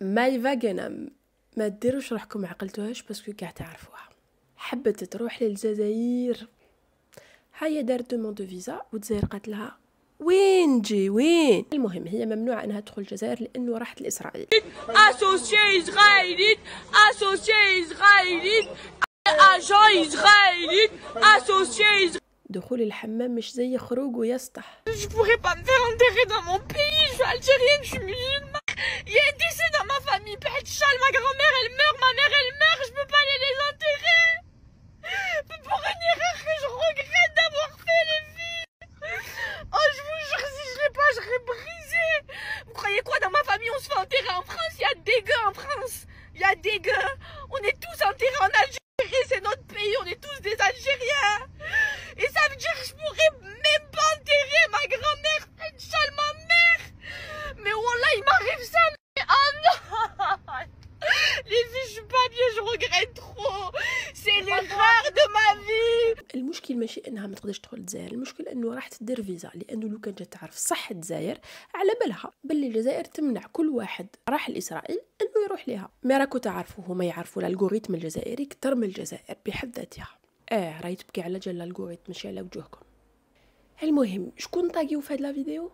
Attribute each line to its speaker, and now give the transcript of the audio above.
Speaker 1: مايفا غنم، ما ديروش روحكم ما عقلتوهاش باسكو كاع تعرفوها. حبت تروح للجزائر، هيا دارت دوموند دو فيزا والجزائر قالت لها وين جي وين. المهم هي ممنوع انها تدخل الجزائر لانه راحت لاسرائيل.
Speaker 2: اسوسيي اسرائيلي، اسوسيي اسرائيلي، اجون اسرائيلي، اسوسيي.
Speaker 1: دخول الحمام مش زي خروج ويسطح.
Speaker 2: Je pourrais pas me faire enterrer dans mon pays, je suis algérienne, je suis musulmane. Il y a un décès dans ma famille, Pachal, ma grand-mère elle meurt, ma mère elle meurt, je peux pas aller les enterrer. Pour une erreur que je regrette d'avoir fait, les filles. Oh, je vous jure, si je l'ai pas, je serais brisée. Vous croyez quoi, dans ma famille on se fait enterrer en France? Il y a des gueux en France, il y a des gueux. On est tous enterrés en Algérie, c'est notre pays, on est tous des Algériens. Et ça veut dire que je pourrais même pas enterrer ma grand-mère, Pachal, ma mère. Mais wallah, il m'arrive ça, mais oh non. Les filles, je suis pas bien, je regrette trop. C'est l'erreur de ma vie.
Speaker 1: المشكل ماشي انها ما تقدرش تدخل الجزائر، المشكل انه راح تدير فيزا، لانه لو كانت تعرف صح الجزائر على بالها باللي الجزائر تمنع كل واحد راح لاسرائيل انه يروح لها. ما راكو تعرفوا هما يعرفوا الالغوريثم الجزائري كتر من الجزائر بحد ذاتها. راهي تبكي على جال الالغوريثم ماشي على وجوهكم. المهم شكون طاقيو في هاد لا فيديو؟